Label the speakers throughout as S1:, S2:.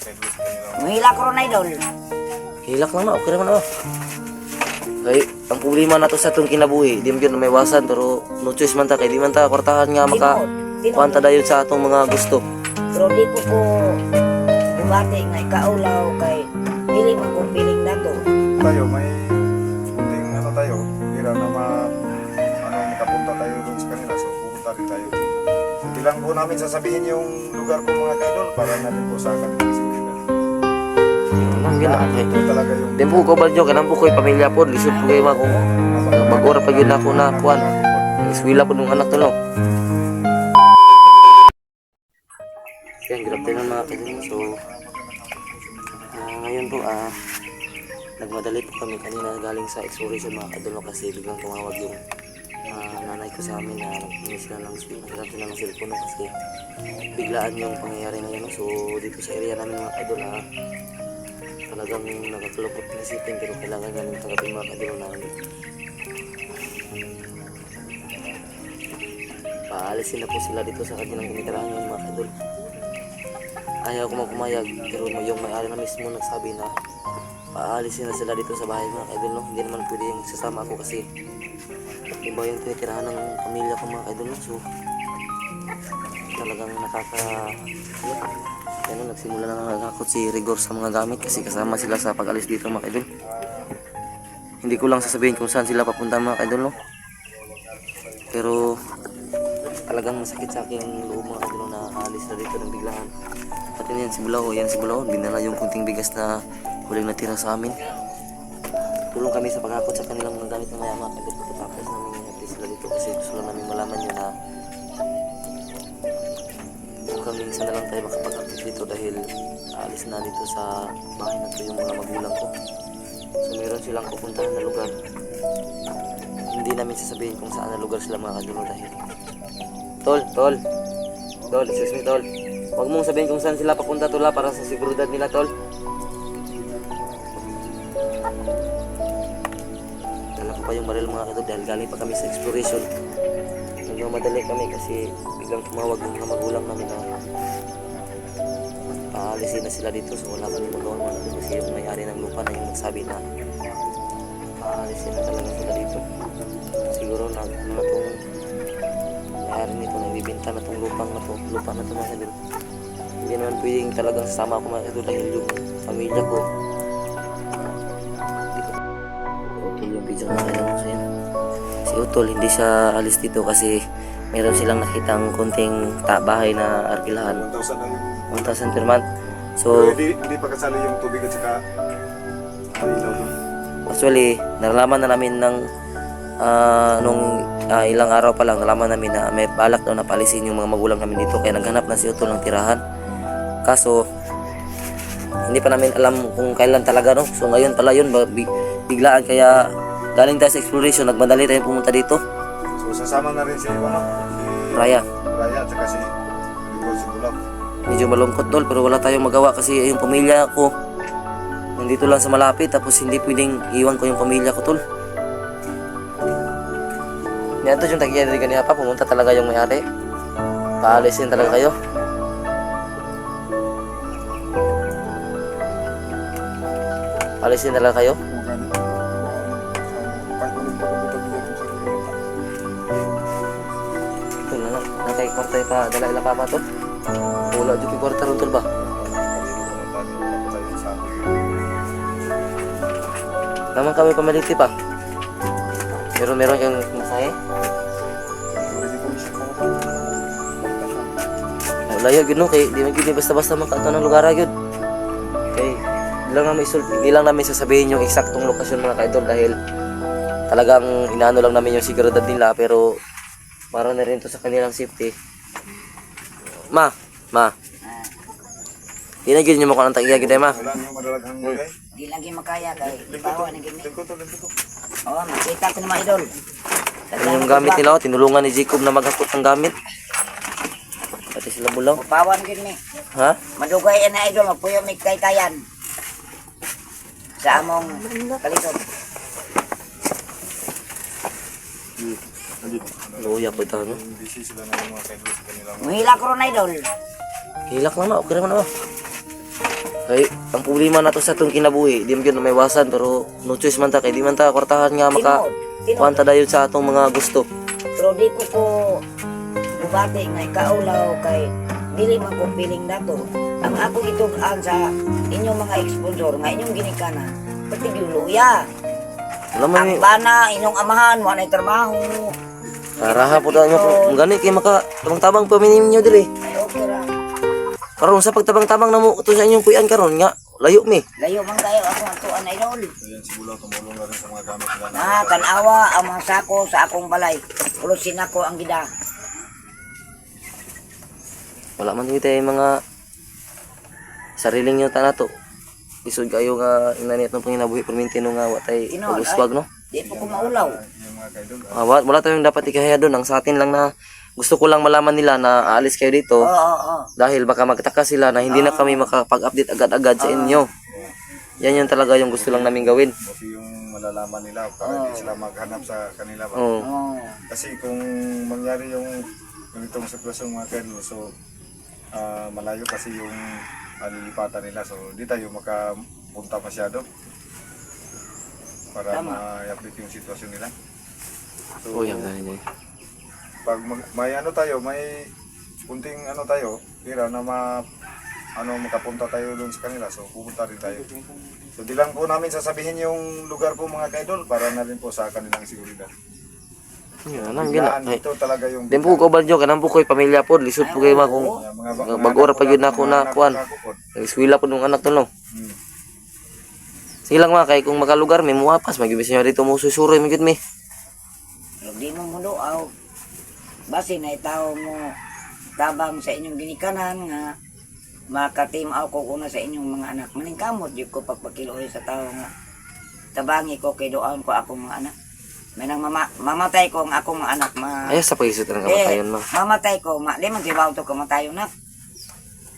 S1: kaidol sa kanilang.
S2: Mahila ko ron, idol.
S3: Hilak lang na, okay naman ako. Kay, ang problema na to sa itong kinabuhi, di mo yun may wasan, pero no choice man ta, kay di man ta, kwartahan nga maka, kuwanta dayon sa atong mga gusto.
S2: Pero di ko bumati nga ikaulaw kay dili man kong piling na to.
S1: Tayo, may kunting ano tayo, hira na makapunta tayo doon sa kanila, so pupunta rin tayo. Hindi lang po namin sasabihin yung lugar po mga kaidol para natin po sa kanila sa kanila.
S3: Ang gina, kay.
S1: Ito talaga yung...
S3: Di po ko ba nyo, kanang po ko'y pamilya po, lisod po kayo mga kung mag-ora pa yun ako na kuwan. Iswila po nung anak to, no? Yan, grab tayo ng mga kaibigan. So, ngayon po, nagmadali po kami kanina galing sa exploration mga kadalo kasi biglang tumawag yung nanay ko sa amin na nagpinis sila ng cellphone kasi biglaan yung pangyayari na yun. So, dito sa area namin mga kadalo talagang nakakalungkot na isipin pero kailangan namin tanggapin mga kadalo namin. Paalisin na po sila dito sa kanilang tinitirahan yung mga kadalo. Ayaw ko magpumayag pero yung may-ari na mismo nagsabi na paalisin na sila dito sa bahay mga idol, no? Hindi naman pwede yung sasama ako kasi iba yung tinitirahan ng pamilya ko mga idol, no? So talagang nagsimula na nangakot si Rigor sa mga gamit kasi kasama sila sa pag-alis dito mga idol. Hindi ko lang sasabihin kung saan sila papunta mga idol, no? Pero talagang masakit sa akin ang loob mga idol na alis na dito ng biglaan. Pati na yan si Bulao, binala yung kunting bigas na huling natira sa amin. Tulong kami sa pagkakot sa kanilang mga gamit na mga kadit. Tapos namin inatid sila dito kasi gusto lang namin malaman nyo na mukhang minsan na lang tayo makapag-active dito dahil aalis na dito sa bahay na ito yung mga magulang ko. So meron silang pupuntahan na lugar. Hindi namin sasabihin kung saan na lugar sila mga kadulo dahil Tol, excuse me Tol. Huwag mong sabihin kung saan sila papunta Tola para sa seguridad nila Tol. Dala ko pa yung baril mga kadol dahil galing pa kami sa exploration. Nagmamadali kami kasi biglang tumawag yung mga magulang namin na paalisin na sila dito. So wala kami magawa mga kadol kasi yung may-ari ng lupa na yung nagsabi na paalisin na talaga sila dito. Siguro na itong may-ari nito nagbibinta na itong lupa na ito mga kadol. Hindi naman pwedeng talagang sasama ako mga kadol dahil yung pamilya ko. Utol yung video na kailan ko sa'yo. Si Utol hindi siya alis dito kasi meron silang nakitang konting bahay na arkilahan.
S1: 1,000 na yun.
S3: 1,000 per month. So,
S1: hindi pa kasali yung tubig at saka ilaw doon.
S3: actually, nalaman na namin ng nung ilang araw pa lang nalaman namin na may balak daw na palisin yung mga magulang namin dito kaya naghanap na si Utol ng tirahan. Kaso hindi pa namin alam kung kailan talaga, no? So ngayon pala yun biglaan kaya galing tayo sa exploration nagmadali tayo pumunta dito.
S1: So sasama na rin si
S3: Raya
S1: at saka si Rigor si Bulao.
S3: medyo malungkot Tol pero wala tayong magawa kasi yung pamilya ko nandito lang sa malapit tapos hindi pwedeng iwan ko yung pamilya ko Tol. Yan to yung tagiyari kanina pa pumunta talaga yung may-ari. Paalisin talaga kayo. Paalisin talaga kayo. Ito na lang. Nakay-kwarta pa. Dala ila pa to. Wala dito yung kwarta ron Tol ba? Naman kami pamaliti pa. Meron yung masahe. Wala yun, no? Kaya di magiging basta-basta makato ng lugar yun. Okay. Hindi lang namin sasabihin yung eksaktong lokasyon mga kaidol dahil talagang inaano lang namin yung seguridad nila pero para na rin to sa kanilang safety. Ma. Di na gini nyo mo ko ng tag-iya gina ma.
S1: Wala nyo madalaghang bagay.
S2: Di lagi makaya kay ibawa na gini.
S1: Lingkod to.
S2: Oh, makita ko na mga idol.
S3: Ano yung gamit nila? Tinulungan ni Jacob na maghakot ng gamit. Pati sila Bulaw.
S2: Pawan gini.
S3: Ha?
S2: Madugay na idol magpuyo mig kay-kayan. Sa among kalisod.
S3: Luya po ito, no?
S1: Busy sila na yung mga kaidol sa kanilang.
S2: Mahila ko ron idol.
S3: Hilak lang na, okay naman ako. Kay ang problema nato sa itong kinabuhi, di man yun na may wasan pero no choice man ta kay di man ta kwartahan nga maka kuwanta dayon sa atong mga gusto.
S2: Pero di ko po bubati nga ikaulaw kay dili man ko piling nato. Ang ako itugan sa inyong mga sponsor nga inyong ginikana, pati yung luya.
S3: Wala man
S2: Ang bana, inyong amahan, wala na trabaho.
S3: Raha po tayo mo gani kay maka tabang-tabang paminim niyo diri.
S2: Ay, okay ra.
S3: Karon sa pagtabang-tabang na mo uto sa inyong kuyan karon nga layo mi.
S2: Layo man kayo ako ang tuan na idol.
S1: Ayan, siguro tumulong na rin sa mga gamit nila.
S2: Tanawa ang mga sako sa akong balay. Pulusin ako ang gida.
S3: Wala man dito yung mga sariling nyo tanato. Isod kayo nga inanit ng panginabuhi permintino nga watay
S2: Inoon,
S3: pag-uswag no.
S2: Di po ko maulaw.
S1: Yung mga kaidol,
S3: Wala tayong dapat ikahaya doon. Ang sa atin lang na gusto ko lang malaman nila na aalis kayo dito
S2: Oo.
S3: dahil baka magtaka sila na hindi na kami makapag-update agad-agad sa inyo. Yan yung talaga yung gusto lang namin gawin.
S1: kasi yung malalaman nila para hindi sila maghanap sa kanila.
S3: Oo.
S2: Oo.
S1: Kasi kung mangyari yung ganitong sitwasyon mga kaidol, so malayo kasi yung lilipatan nila. So hindi tayo makapunta masyado para ma-update yung sitwasyon nila. So,
S3: Yan ganun yun.
S1: pag may ano tayo, may kunting ano tayo, pira na makapunta tayo doon sa kanila, so pupunta rin tayo. So di lang po namin sasabihin yung lugar po mga kaidol para na rin po sa kanilang seguridad.
S3: Yan ang gina.
S1: Biglaan dito talaga yung
S3: Din po ko ba dyo kanang po ko'y pamilya po lisod po kayo kung bag-ora pa yun ako na kuan. Nag-eskwela po nung anak to no. Sige lang mga kay kung makalugar may muwapas magibis nyo dito mo susuroy magid mi.
S2: Di mo muluaw. Basi na itaw mo tabang sa inyong ginikanan nga makatimaw ko kuna sa inyong mga anak. Maningkamot di ko pagpakiloy sa tao nga tabangi ko kay doon ko akong mga anak. May nang mamatay ko ang akong mga anak.
S3: Ayos sa pag-isip ng kamatayon ma.
S2: Mamatay ko, di man tibaw to kamatayon na.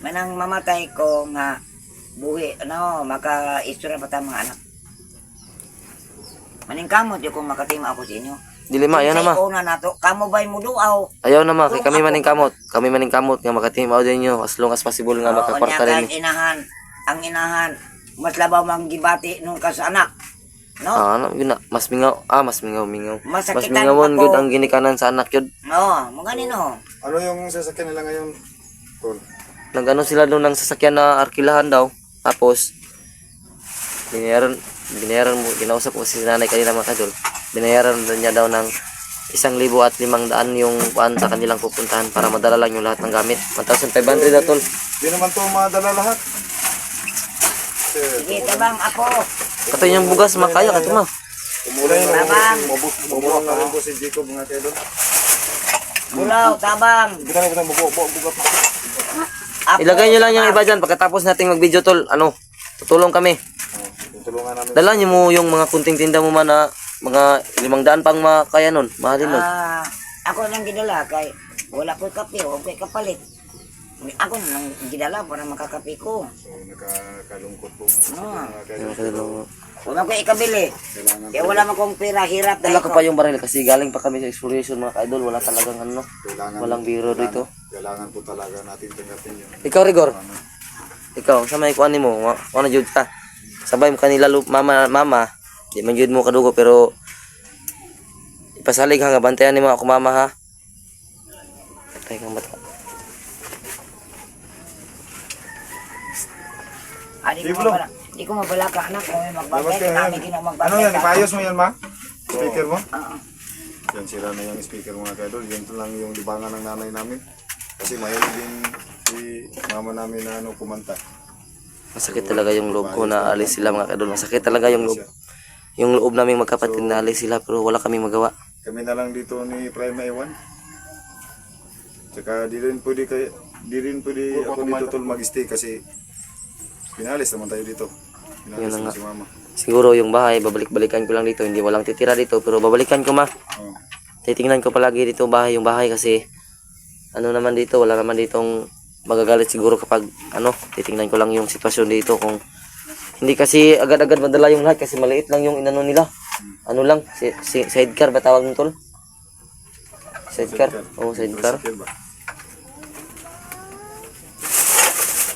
S2: May nang mamatay ko nga buhi, maka-istorya pa tayo mga anak. Maningkamot di ko makatima ako sa inyo.
S3: Dili ma, ayaw na ma.
S2: Sa una nato, kamo ba'y muduaw?
S3: Ayaw na ma, kay kami maning kamot. Kami maning kamot nga makatimaw din nyo as long as possible nga makakwarta rin.
S2: Ang inahan, mas labaw mang gibati nung ka sa anak. No?
S3: Ano, yun na, mas mingaw, mingaw. Mas
S2: Masakitan
S3: mingawon
S2: ako.
S3: gud ang ginikanan sa anak yun.
S2: No, mga nino.
S1: Ano yung sasakyan nila ngayon? Tol?
S3: Nag-ano sila doon ng sasakyan na arkilahan daw. Tapos, binayaran mo, ginausap ko si nanay kanina mga kadol. Binayaran niya daw ng 1,500 yung kuan sa kanilang pupuntahan para madala lang yung lahat ng gamit. 1,500 na tol.
S1: Di naman to madala lahat.
S2: Sige, tabang ako.
S3: Kato yung bugas makaya kato ma.
S2: Tabang.
S1: Bumuha na rin po si Jacob mga kaidol.
S2: Bulaw, tabang. Apo,
S3: Ilagay nyo lang yung iba dyan pagkatapos nating mag-video tol. Ano, tutulong kami.
S1: Tulungan namin.
S3: Dala nyo mo yung mga kunting tinda mo man na mga 500 pang makaya nun. Mahalin nun.
S2: Ako nang gidala kay wala ko kape, o kay kapalit. Ako nang gidala para makakape ko.
S1: So nakakalungkot po
S2: Ah.
S1: mga kaidol.
S2: Wala ko ikabili. Kaya wala man kong pera, hirap
S3: Dala
S2: dahil
S3: ko pa yung baril kasi galing pa kami sa exploration mga ka-idol. Wala talagang ano. Walang biro dito.
S1: Kailangan po talaga natin tanggapin yun.
S3: Ikaw Rigor. Ikaw, sa may kuan mo, ano jud ka? Sabay mo kanila mama. Di man jud mo kadugo pero ipasalig ha nga bantayan ni mga ako mama ha. Patay kang bata.
S2: Di ko mabala ka anak kung may
S1: Labas
S2: magbabay.
S1: ka
S2: Kami
S1: yan.
S2: ginamagbabay.
S1: Ano yan? Ipayos mo yan ma? Speaker mo?
S2: Oo.
S1: Yan sira na yung speaker mga kaidol. Yan lang yung libangan ng nanay namin. Kasi mahilig din si mama namin na kumanta.
S3: Masakit talaga yung loob ko na alis sila mga kadol. Masakit talaga yung loob. Yung loob naming magkapatid na alis sila pero wala kaming magawa.
S1: Kami na lang dito ni Prime Ewan. Tsaka di rin pwede ako dito tol mag-stay kasi pinalis naman tayo dito. Pinalis
S3: Yun na
S1: na
S3: nga.
S1: si mama.
S3: Siguro yung bahay, babalik-balikan ko lang dito. Hindi walang titira dito pero babalikan ko ma.
S1: Oh.
S3: Titingnan ko palagi dito yung bahay kasi ano naman dito, wala naman ditong magagalit siguro kapag ano, titingnan ko lang yung sitwasyon dito kung hindi kasi agad-agad madala yung lahat kasi maliit lang yung inano nila. Ano lang, sidecar ba tawag nito? Sidecar? Oo, sidecar.
S1: Tricycle ba?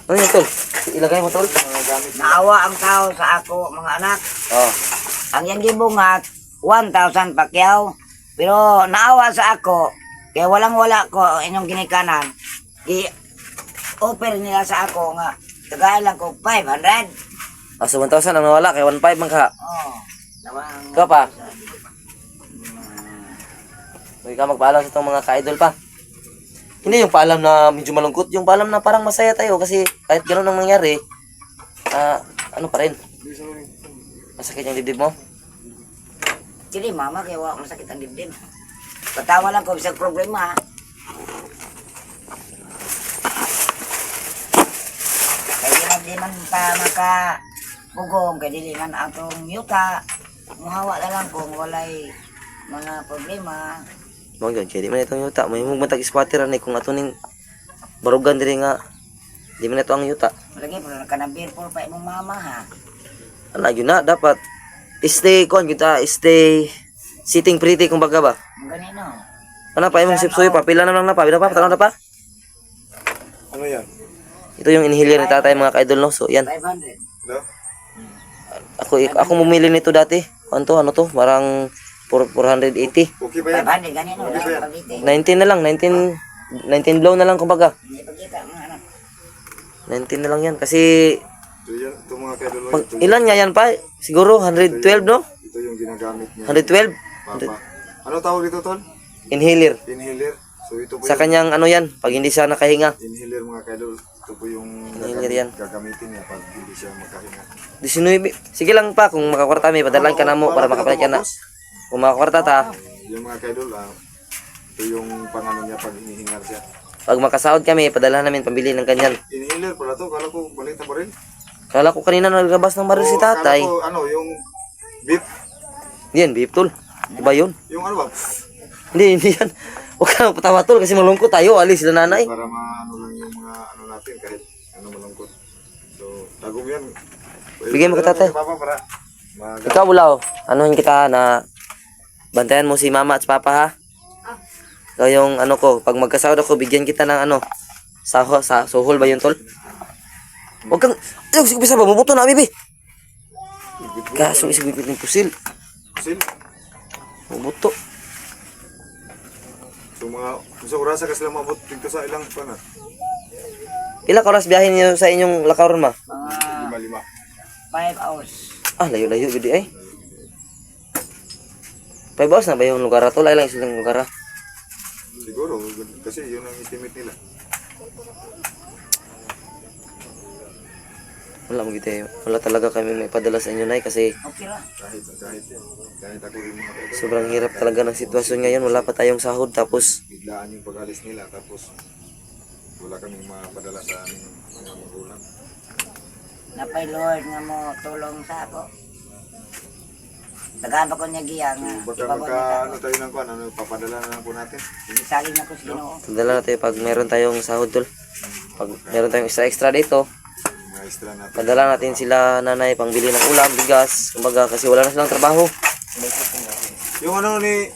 S3: Ano yan tol? ilagay mo tol.
S1: Mga gamit nila.
S2: Naawa ang tao sa ako, mga anak.
S3: Oh.
S2: Ang yang gibungat, 1,000 pakyaw. Pero naawa sa ako, kaya walang-wala ko ang inyong ginikanan. I-offer nila sa ako nga, tagay lang ko 500.
S3: Ah, so 1,000 ang nawala kay 1,500 man ka.
S2: Oh, nawang...
S3: Ikaw pa? Huwag ka magpaalam sa itong mga ka-idol pa. Hindi yung paalam na medyo malungkot, yung paalam na parang masaya tayo kasi kahit gano'n ang nangyari, ano pa rin, masakit yung dibdib mo.
S2: Sige mama, kaya wala masakit ang dibdib. Patawa lang ko sa problema. Kaya di man pa makabugong, kaya dili man atong yuta. Muhawa na lang kung walay mga problema.
S3: Mga yun, kaya di man itong yuta. May magmatag squatter anay kung ato ning barugan diri nga, di man ito ang yuta.
S2: Lagi po na kanabir po pa imong mama ha.
S3: Ano yun na, dapat stay stay sitting pretty kumbaga ba.
S2: Ang ganino.
S3: Ano pa imong sipsuyo pa, pila na lang na pa, pila pa, patanaw na pa.
S1: Ano yan?
S3: Ito yung inhaler ni tatay mga ka-idol no. So yan,
S2: 500.
S1: No?
S3: ako bumili nito dati. Ano to? Parang 480.
S1: Okay ba yan?
S2: 500 ganino.
S1: Okay ba yan?
S2: Pagiti.
S3: 19 na lang, 19 blow na lang kumbaga.
S2: Hindi pagkita mga anak.
S3: 19 na lang yan kasi
S1: Ito yan, ito mga kaidol.
S3: pag, ilan nga yan pa? Siguro 112 no?
S1: Ito yung ginagamit niya.
S3: 112
S1: Papa. Ano tawag dito, Tol?
S3: inhaler.
S1: Inhaler. So ito po
S3: Sa kanyang ano yan, pag hindi siya nakahinga.
S1: inhaler mga kaidol. Ito po yung
S3: Inhaler yan.
S1: gagamitin niya pag hindi siya makahinga.
S3: 19. Sige lang pa kung makakwarta may padalan ka na mo para makapalit ka na. Kung makakwarta ta,
S1: Yung mga kaidol, ito yung pangano niya pag hinihingal siya.
S3: pag makasahod kami, padala namin pambili ng ganyan.
S1: Inhaler pala to, kala ko balik na baril.
S3: Kala ko kanina naglabas ng baril si tatay.
S1: Kala ko, ano, yung beef,
S3: Yan, beef tol. Diba yun?
S1: yung ano ba?
S3: Hindi yan. Huwag ka nang patawa tol kasi malungkot tayo. Alis sila nanay.
S1: Para maano lang yung mga ano natin kahit ano malungkot. So, tagong yan.
S3: Bigyan mo ka, tatay.
S1: Papa para
S3: Ikaw Bulaw, anuhin kita na bantayan mo si mama at papa ha. Ikaw yung ano ko, pag magkasahod ako, bigyan kita ng ano, suhol ba yun tol? Huwag kang, ayaw, sige bisa ba, mabuto na, bibi. Kaso isibigit ng pusil.
S1: Sil.
S3: Mabuto.
S1: So mga sa orasa ka sila mabot dito sa ilang pana.
S3: Pila ka oras biyahin niyo sa inyong lakaron ma?
S2: Mga
S1: 5.
S2: 5 hours.
S3: Ah, layo-layo gudi ay. 5 hours na ba yung lugar to? Layo lang silang lugar.
S1: Siguro kasi yun ang estimate nila.
S3: Wala mo gite. Wala talaga kami may padala sa inyo nay kasi
S2: Okay ra.
S1: Kahit yan. Kahit ako yung mga kaidol.
S3: sobrang hirap talaga ng sitwasyon ngayon. Wala pa tayong sahod tapos
S1: Biglaan yung pag-alis nila tapos wala kaming mapadala sa aming mga magulang.
S2: Napay Lord nga mo tulong sa ako. Tagaan pa ko niya giya nga.
S1: Baka
S2: Ibabaw
S1: magka
S2: niya
S1: ano tayo ng kuan, ano papadala na lang po natin.
S2: Isalin ako sa Ginoo.
S3: padala natin pag meron tayong sahod tol. Pag meron tayong extra dito,
S1: Yung mga extra natin.
S3: padala natin sila nanay pangbili ng ulam, bigas, kumbaga kasi wala na silang trabaho.
S1: Yung ano ni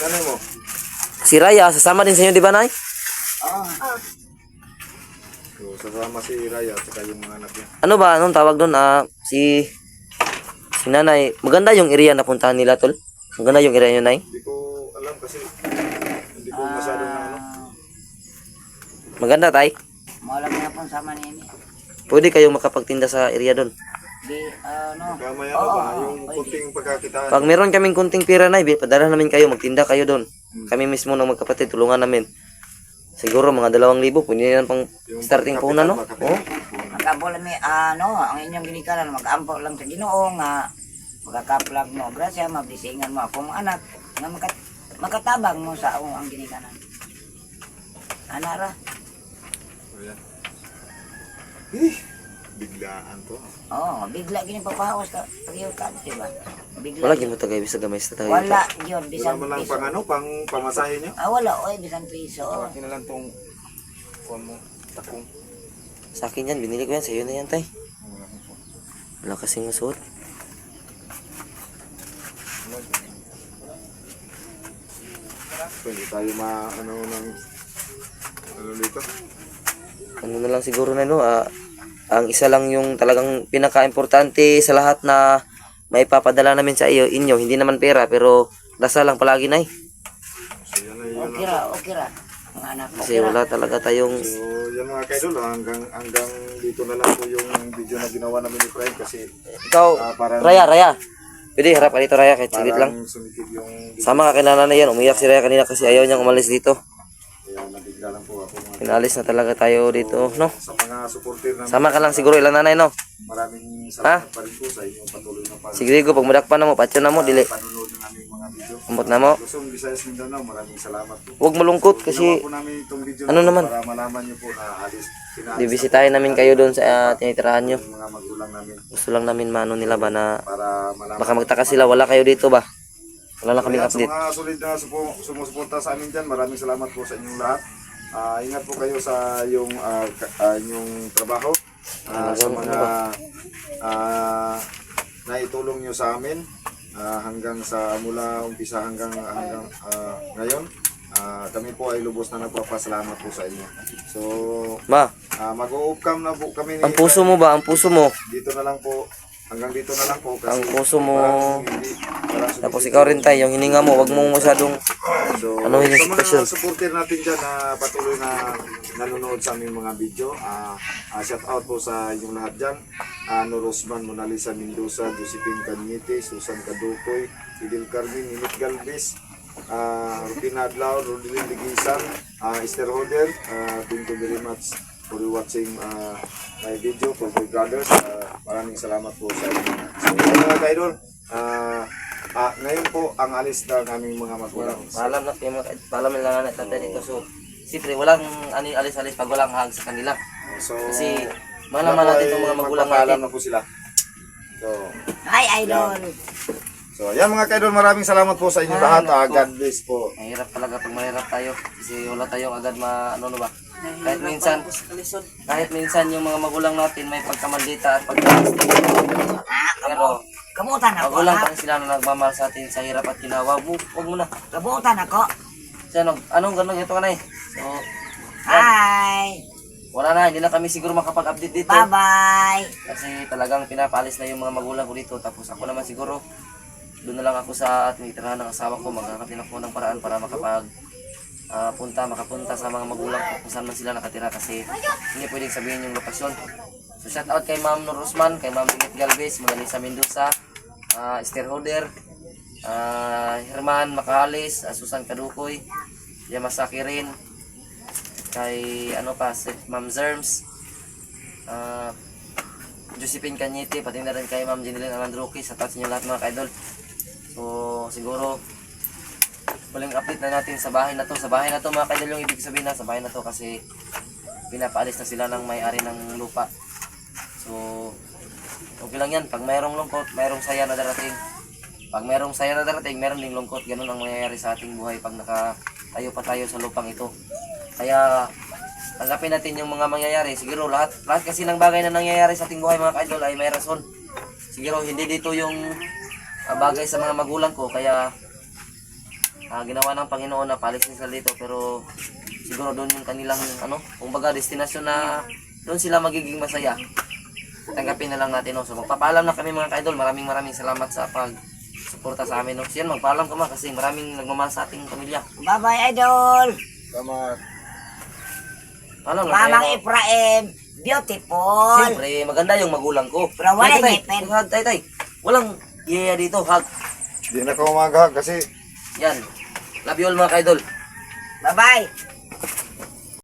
S1: nanay mo?
S3: Si Raya, sasama din sa inyo, di ba nay?
S2: Oo.
S1: So sasama si Raya at saka yung mga anak niya.
S3: Ano ba, anong tawag doon? Si nanay, maganda yung area na puntahan nila tol. Maganda yung area nyo nay.
S1: Hindi ko alam kasi hindi ko masyadong na ano.
S3: Maganda tay.
S2: Maulam na po sa manini.
S3: Pwede kayong makapagtinda sa area doon.
S2: Di, ano.
S1: Kaya may ano ba, yung kunting pagkakitaan.
S3: Pag meron kaming kunting pera na, padala namin kayo, magtinda kayo doon. Kami mismo ng magkapatid, tulungan namin. Siguro mga 2,000, pwede yan pang starting po na, no? Oh.
S2: Mag-ampo lang may, ang inyong ginikanan, mag-ampo lang sa Ginoo nga magkakaplag mo. Grasya, mablisingan mo akong anak nga makatabang mo sa akong ang ginikanan. Anara.
S1: Ayan. Biglaan to.
S2: Oo, bigla gini papahawas ka. Pag-iutan, diba? Bigla.
S3: Wala gyud mo tagay bisa gamay sa tayo.
S2: Wala yun,
S1: Wala
S2: bisan
S1: mo lang
S2: piso.
S1: pang ano, pang pamasahe niyo.
S2: Wala, oy, bisan piso.
S1: Akin na lang tong kuan mo, takong.
S3: Sa akin yan, binili ko yan, sa'yo na yan tay.
S1: Wala akong kuwan.
S3: Wala kasing masuot.
S1: Pwede tayo ano ng ano dito.
S3: Ano na lang siguro na no, ang isa lang yung talagang pinaka-importante sa lahat na maipapadala namin sa inyo, hindi naman pera, pero dasal lang palagi, Nay.
S1: So yan ay yun.
S2: Okay ra. Mga anak,
S3: Kasi
S2: okay ra.
S3: wala talaga tayong...
S1: So yan mga kaidol, hanggang dito na lang po yung video na ginawa namin ni Fred kasi
S3: Ikaw,
S1: parang
S3: Raya. Pwede, harap ka dito, Raya, kahit saglit lang.
S1: parang sumikip yung
S3: Sama ka kay nanay yan. Umiyak si Raya kanina kasi ayaw niyang umalis dito.
S1: kaya nabigla lang po ako mga
S3: Pinalis na talaga tayo dito, no?
S1: sa mga supporter namin.
S3: Sama ka lang siguro ilang nanay, no?
S1: Maraming salamat pa rin po sa inyong patuloy na
S3: Sige, Rigo, pag madakpan na mo, patyo na mo, dili.
S1: panonood ng aming mga video.
S3: Umot na mo.
S1: Luzon, Visayas, Mindanao, maraming salamat po.
S3: Huwag malungkot
S1: Ginawa
S3: kasi
S1: po namin itong video
S3: ano
S1: na to
S3: naman?
S1: para malaman niyo po na pinaalis
S3: bibisitahin namin kayo doon sa tinitirahan nyo.
S1: yung mga magulang namin
S3: Gusto lang namin maano nila ba na
S1: para malaman.
S3: baka magtaka sila, wala kayo dito ba? Wala na kaming
S1: Kaya sa
S3: update.
S1: mga sulit na sumusuporta sa amin dyan, maraming salamat po sa inyong lahat. Ingat po kayo sa inyong trabaho, sa mga naitulong nyo sa amin hanggang sa mula umpisa hanggang ngayon. Kami po ay lubos na nagpapasalamat po sa inyo. So,
S3: Ma,
S1: mag-o-upcam na po kami
S3: ang puso mo ba? Ang puso mo?
S1: dito na lang po. Hanggang dito na lang po kasi
S3: Ang puso mo.
S1: parang
S3: Tapos ikaw rin tayo, yung hininga mo, wag mo masyadong
S1: So,
S3: Ano yung
S1: sa
S3: sitwasyon?
S1: mga supporter natin dyan na patuloy na nanonood sa aming mga video, shout out po sa inyong lahat dyan. Norosman, Mona Lisa Mendoza, Josephine Cañete, Susan Caducoy, Fidel Carmen, Ninit Galvez, Rubina Adlaw, Rodilin Ligisan, Esther Holder. Thank you very much for watching my video for my brothers. Maraming salamat po sa inyo. So, mga kaidol, ngayon po ang alis na naming mga magulang.
S3: paalam na kayo mga paalam lang na tatay dito. So, siyempre, walang alis-alis pag walang hag sa kanila.
S1: So,
S3: Kasi, malaman natin itong mga magulang
S1: magpapaalam
S3: natin.
S1: na po sila. So,
S2: Hi, idol.
S1: yan mga kaidol, maraming salamat po sa inyo lahat. God bless po.
S3: Mahirap talaga pag mahirap tayo. Kasi wala tayong agad ano ba. Kahit minsan yung mga magulang natin may pagkamaldita at pagkakastig. Pero,
S2: Kamutan ako,
S3: magulang
S2: ha?
S3: pa rin sila na nagmamahal sa atin sa hirap at ginawa. Huwag mo na.
S2: Kamutan ako.
S3: So, anong ganun ito ka na eh. So,
S2: Hi.
S3: wala na. Hindi na kami siguro makapag-update dito.
S2: Bye-bye.
S3: Kasi talagang pinapaalis na yung mga magulang ko dito. Tapos ako naman siguro, doon na lang ako sa tinitirahan ng asawa ko. Magkakatin ako ng paraan para makapunta sa mga magulang ko kung saan man sila nakatira. Kasi hindi pwedeng sabihin yung lokasyon. So shout out kay Ma'am Nur Usman, kay Ma'am Ninit Galvez, Mona Lisa Mendoza, Esther Holder, Herman Macalis, Susan Caducoy, Yamasaki rin, kay Ma'am Zerms, Josephine Cañete, pati na rin kay Ma'am Jeneline Alandroki. Sa touch niyo lahat mga kaidol. So siguro huling update na natin sa bahay na to. Sa bahay na to mga kaidol yung ibig sabihin na sa bahay na to kasi pinapaalis na sila ng may-ari ng lupa. So okay lang yan. Pag mayroong lungkot, mayroong saya na darating. Pag mayroong saya na darating, mayroong ding lungkot. Ganun ang mangyayari sa ating buhay pag nakatayo pa tayo sa lupang ito. Kaya tanggapin natin yung mga mangyayari. Siguro lahat kasi ng bagay na nangyayari sa ating buhay mga kaidol ay may rason. Siguro hindi dito yung bagay sa mga magulang ko. Kaya ginawa ng Panginoon na paalisin sila dito. Pero siguro doon yung kanilang kumbaga destinasyon na doon sila magiging masaya. Tanggapin na lang natin. No? So magpapaalam na kami mga kaidol. Maraming salamat sa pag-suporta sa amin. No? So yan, magpaalam ka ma kasi maraming nagmamahal sa ating pamilya.
S2: Bye-bye, idol.
S1: Salamat.
S3: Alam
S2: Mamang Efraim. Beautiful.
S3: Siyempre, maganda yung magulang ko.
S2: Pero wala
S3: Tay,
S2: ngipin.
S3: hug, tay. Walang yaya dito, hug.
S1: Hindi na ako umaga kasi
S3: Yan. Love you all mga kaidol.
S2: Bye-bye.